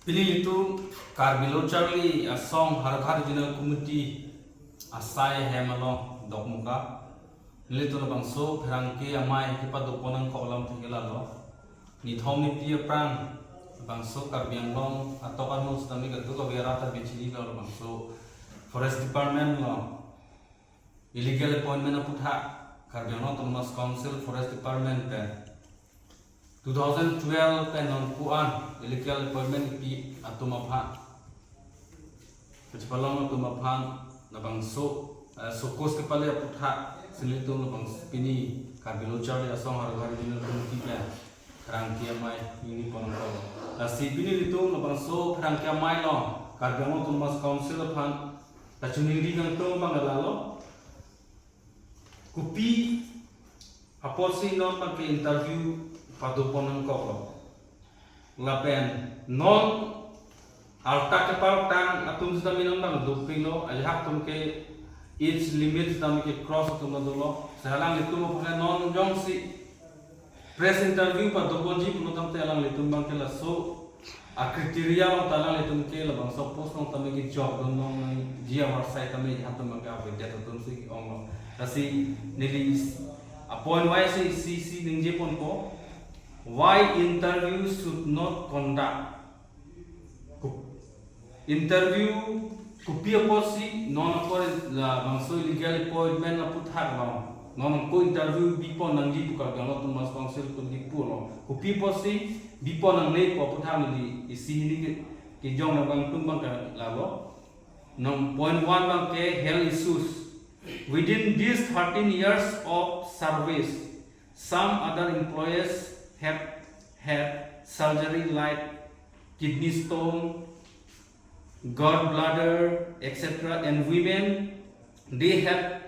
Pilih itu Karbilo Charlie a song har jina kumiti asai hemalo dok muka nilito na bangso perangke amai kipa doponang kolam tinggal lo ni thom ni pia prang bangso Karbiang long atau kan mus tami gatu ka biara ta bichini lo bangso forest department lo illegal appointment aputha Karbiang long Thomas Council forest department pe 2012 kan non kuan illegal appointment pi atumapha Pachpalong atumapha na bangso sokos ke pale aputha silito na bang pini Karbilo Charlie asong har dinal kumti pe rangkia mai ini konko si pini itu na bangso rangkia mai lo Karbiang Thomas Council phan tachuniri gang to bangalalo kupi aporsi non pakai interview paduponan koko lapen non alta ke paltang atum sudah minum bang doping lo ajak tum ke age limit sudah ke cross tum lo sehalang itu mo pakai non jong si press interview padupon ji punutang te alang litum bang ke laso a kriteria lo talang litum ke la bang suppose nong tami ke job don nong jia website tami hatum bang ka data tum si ong kasi nili appoint wise CC ningje pon ko why interview should not conduct interview kupia posi non por la bangso illegal appointment na puthak ba non ko interview bipo nangji puka galo Thomas Council to dipu no kupi posi bipo nang nei ko puthak ni isi ni ke jong na bang tumbang ka lalo non point 1 bang ke health issues within these 13 years of service some other employees have had surgery like kidney stone, gallbladder, etc. And women, they have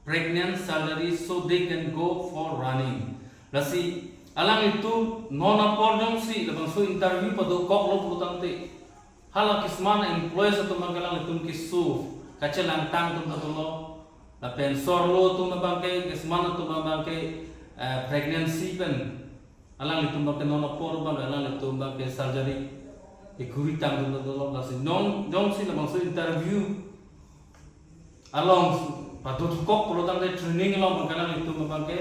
pregnant surgery so they can go for running. Lasi alang itu non apordong si labang so interview pa do kok lo pulutang te. Hala kismana employees atau mangkalang itu kisu kacelang tang tum tatulo. La pensor lo tum mabangke kismana tum mabangke pregnancy pen. Alang itu mbak non apor bang alang itu mbak surgery ikuri tang tu tu lasi non jong si labang so interview along patut kok perlu tang training lo bang alang itu mbak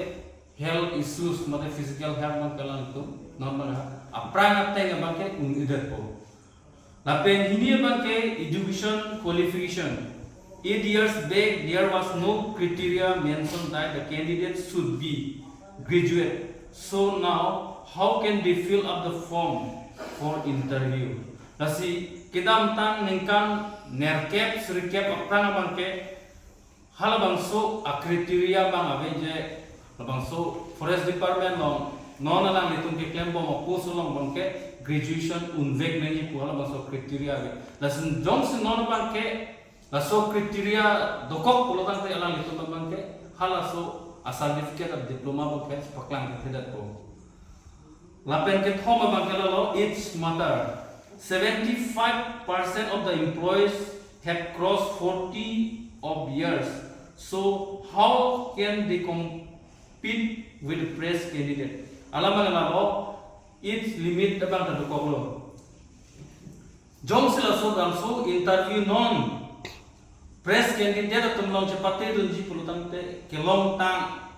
health issues mate physical health bang alang itu non bang aprang ate bang ke unidat po lapen ini bang education qualification 8 years back there was no criteria mentioned that the candidate should be graduate. So now, how can they fill up the form for interview? Nasi kita tang ningkan nerkep serikep apa bang ke hal bang so kriteria bang abeje bang so forest department long non alang itu ke klaim bang post long bang ke graduation unvek nani pu hal bang so kriteria abe lasen jong se non bang ke laso kriteria dokok pulutan te alang itu bang ke hal so a certificate of diploma bang ke paklang ke tidak po lapen ke thoma bang ke lo each matter 75% of the employees have crossed 40 of years so how can they compete with the press candidate alam bang lo each limit bang ta dokok lo jong sila so bang so interview non press candidate tum long chapate dunji pulutan te kelong tang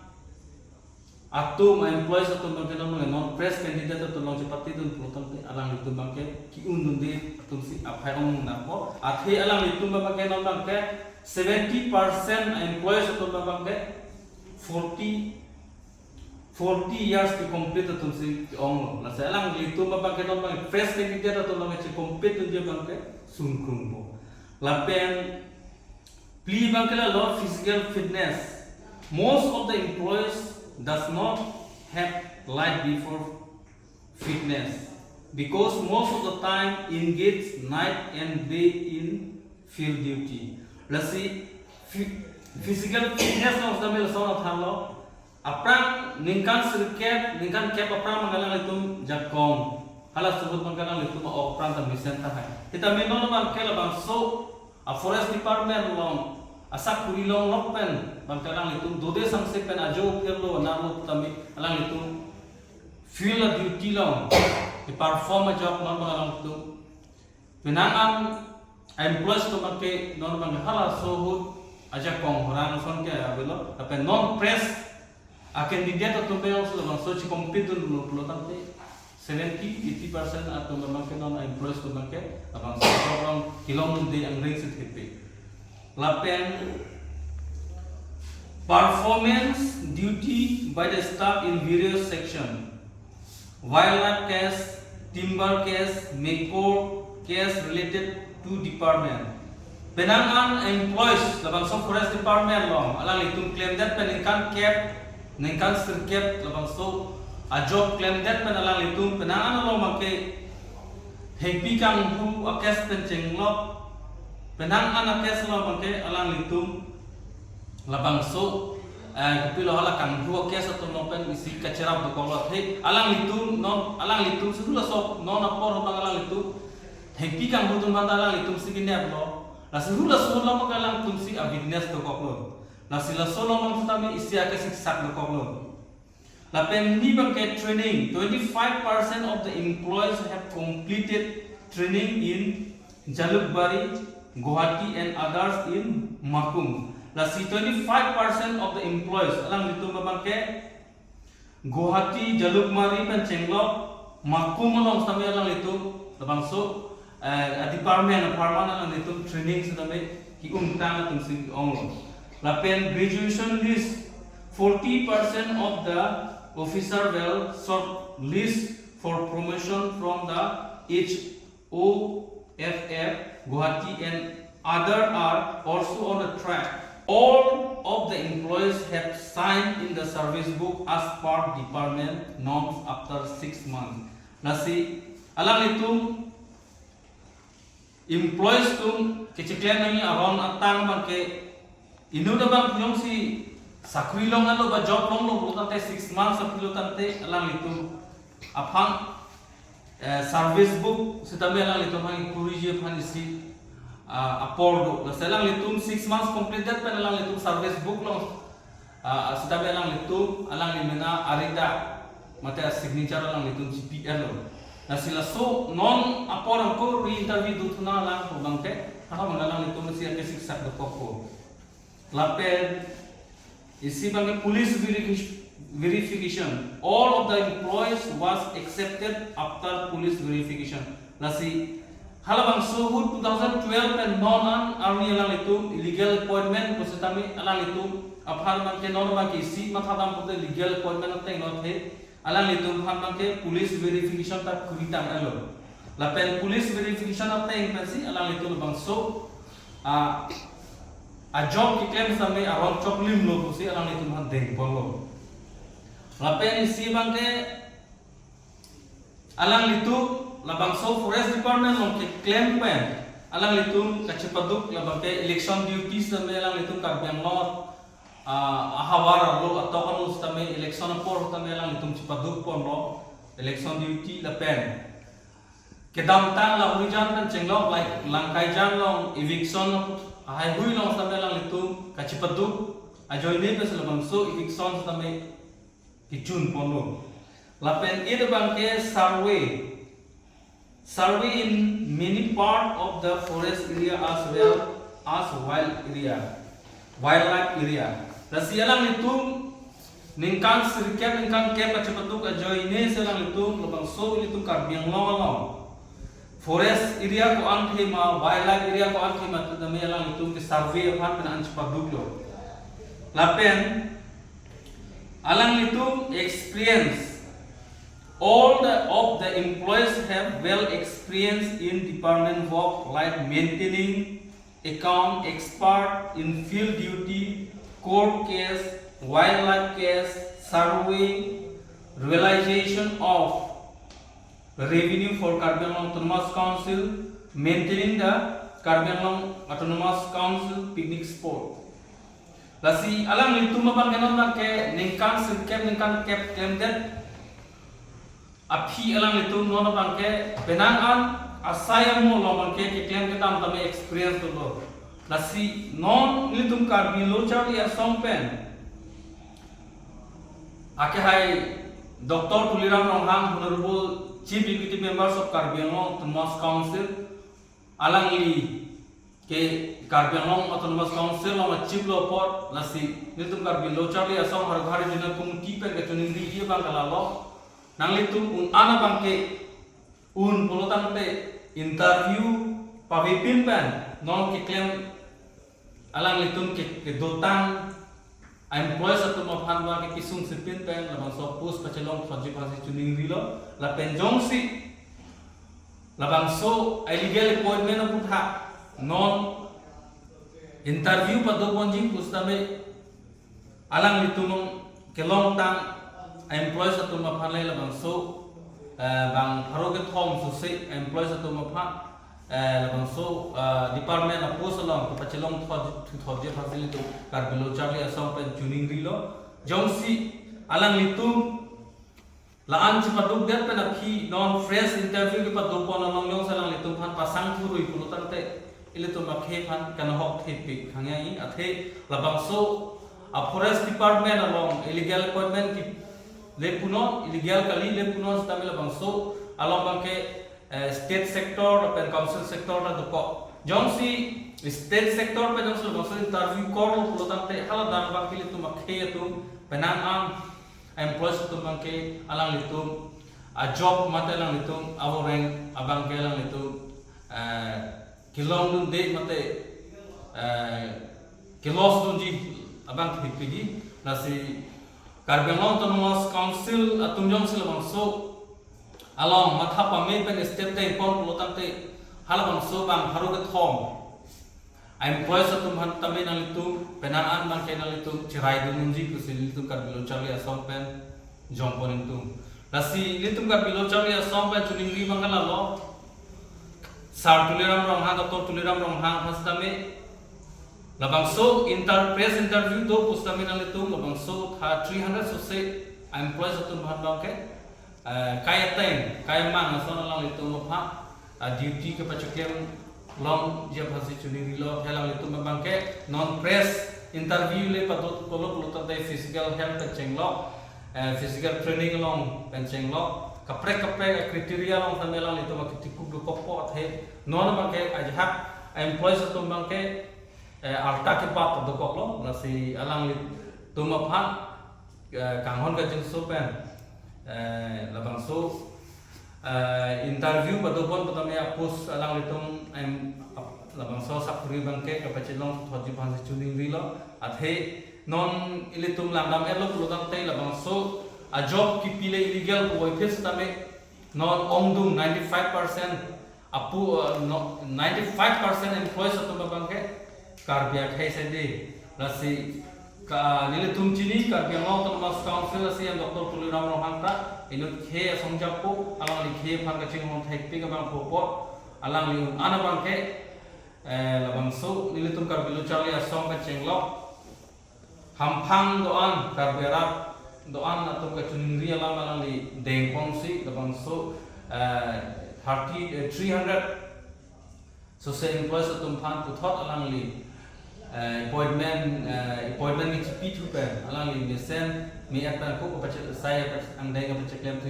atum employees atum bangke non press candidate atum long chapate dun pulutan te alang itu bangke ki undun de atum si aphai ong na ko athe alang itu bangke non bangke 70% employees atum bangke 40 years to complete atum si ong la sa alang itu bangke non bangke press candidate atum long chi complete dun je bangke sungkung bo lapen Pli bangkela law physical fitness. Most of the employees does not have life before fitness because most of the time engage night and day in field duty. Lasi physical fitness na usda mel sona thalo aprang ningkan sirket ningkan kep aprang mangalang itum jakong halas sebut mangalang itum aprang ta misen ta hai kita menon bangkela bang so a forest department long asak kurilong lokpen bangkalang itu dode samse pen ajo pirlo nalo tami alang itu feel a duty long di perform a job non bangkalang itu penangan employees to make non bang hala so aja kong orang son ke abelo tapi non press akan didata to be also bang so ci compete dulu pulo tante 70-80% atau memang non employees to make abang so orang kilong de ang ring sit hipi lapen performance duty by the staff in various section wildlife case timber case MECO case related to department penangan employees labang so forest department long alang itung claim that peningkan cap ningkan sirkep labang so a job claim that penalang itung penangan lo make happy kang hu a case pencenglok penangan a case lo make alang itung labang so kapilo hala kang hu a case to no pen isi kacerap to kolot he alang itung non alang itung sudula so non apor bang alang itung happy kang hu tung bandalang itung sigine lo nasi hula solo makalang tumsi a witness to koklon nasi la solo mang tami isya ke siksak to koklon la pen ni bang ke training 25% of the employees have completed training in Jalukbari, Guwahati and others in Makum la si 25% of the employees alang itu bang ke Guwahati, Jalukbari pen Chenglok Makum long tami alang itu labang so department permanent itu training sedame ki umtang tung sing ong lapen graduation list 40% of the officer will short list for promotion from the HOFF Guwahati and other are also on the track. All of the employees have signed in the service book as per department norms after 6 months nasi alang itu employees tum keciklan nami aron atang bang ke inu da bang yung si sakri long alo ba job long lo tante 6 months apilo tante alang itu apang service book setabe alang itu hang kurije pan isi apordo la selang itu 6 months completed pen alang itu service book long setabe alang itu alang limena arida mate signature alang itu GPL lo na sila so non aporang ko re-interview do na lang ko bangke ano manalang ito siya kasi sak do ko lapen isi bangke police verification all of the employees was accepted after police verification nasi halabang so 2012 and non army lang ito illegal appointment ko sa tami alang ito aphan bangke non bangke isi mathadam ko illegal appointment at not he alang itu hamangke police verification tak kuritang alo lapen police verification apa yang pasti alang itu bang so a job ki claim sampai around choklim lo si alang itu han deng polo lapen isi bangke alang itu labang so forest department lo ki claim pen alang itu kacepaduk labangke election duties sampai alang itu karbiang lo ahawara lo atau kan ustame election por tame lang itum cipaduk pon lo election duty la pen kedam tan la hujan kan cenglok like langkai jan long eviction hai hui long tame lang itum kacipaduk ajoy ne pes labang so eviction tame kicun pon lo la pen id bangke survey in many part of the forest area as well as wildlife area Nasi alang itu ningkan sirkep ningkan kep kacepatuk ajoy ne selang itu labang so itu karbiang long forest area ko angke ma wildlife area ko angke ma tadame alang itu ke survey aphan penan cepaduk lo lapen alang itu experience all of the employees have well experience in department work like maintaining account expert in field duty court case, wildlife case, survey, realization of revenue for Karbi Anglong Autonomous Council, maintaining the Karbi Anglong Autonomous Council picnic spot. Lasi alang itu mabang ganon na ke ningkan sirkep ningkan kep klemdet api alang itu nono bangke penangan asaya mo lo bangke klem ketam tame experience to lo. Nasi non litum Karbi lochar ya sompen ake hai Dr. Tuliram Ronghang Honorable Chief Executive Members of Karbi Anglong Autonomous Council alang li ke Karbi Anglong Autonomous Council long chief lo pot lasi nitum Karbi lo charli asong har ghari jina kumti pe ke tuning ri dia bang kalalo nang litum un ana bang ke un pulutan te interview pavipin pen non ke claim alang litum ke dotang employees atau maphan ba ke kisung sipin pen labang so pus pachelong phaji phasi tuning ri lo la penjong si labang so illegal appointment putha non interview pada bonjing pustame alang litunong kelong tang employees atau maphalai labang so bang haroge thom susi employees atau mapha labang so department of post along pachelong thodje facility karbilo charli asong pen tuning rilo jongsi alang litung laan cepat duk dat penakhi non fresh interview ke padu pon along yong salang litung phan pasang thurui pulutan te ile to makhe phan kan hok the pik khangai athe labang so a forest department along illegal appointment ki le puno illegal kali le puno stamil labang so along bangke state sector pen council sector na doko jongsi state sector pe jongsi labang so interview kor pulutan te hala dan bang kili to makhe tu penang am employees tu bangke alang litum a job mate alang litum abo rank abang ke alang litum kilong dun de mate kilos dun ji abang pigi nasi Karbi Anglong Autonomous Council atum jong sil bang so along matha pame pen step te pon pulutan te hala bang so bang haru ke thom employees atum han tame nang litum penaan bang ke nang litum cirai dun ji kusil litum Karbi lo charli asong pen jong pon litum nasi litum Karbi lo charli asong pen tuning ri bang kala lo sar tuliram rong ha doktor tuliram rong ha hastame labang so press interview do pustame nang litum labang so 300 so se employees atum han bang ke kaya time kaya mang asong lang litum pha duty ke pachokem long je phasi tuning ri lo helang litum bang ke non press interview le padot polo polo ta physical health chenglo physical training long penchenglo kapre kriteria long tamelang itu makiti kudu kopo the non bangke ajhak employees atum bangke arta ke pap do koklo nasi alang lit tuma pha kanghon ka jeng so pen labang so interview padobon patame apus alang litum labang so sapuri bangke kapachelong thoji phansi chuning rilo athe non ilitum langdam elo pulutang te labang so a job ki pile illegal ko office tame non ongdum 95% apu 95% employees atum bangke Karbi khai sede lasi ka nilitum chini Karbi Anglong Autonomous Council asi yang Dr. Tuliram Rohangta inut khe songjapu alang li khe phang ka ching hong thai pi ka bang popot alang li ana bangke labang so nilitum Karbi lo charli asong ka chenglo hamphang doan Karbi rat doan atum ka tuning ri alang li dengpong si labang so 300 so se employees atum phan puthot alang li appointment ni chipi thu pen alang li mesen mi atta ko pachak saya ang dai ka pachak lem thu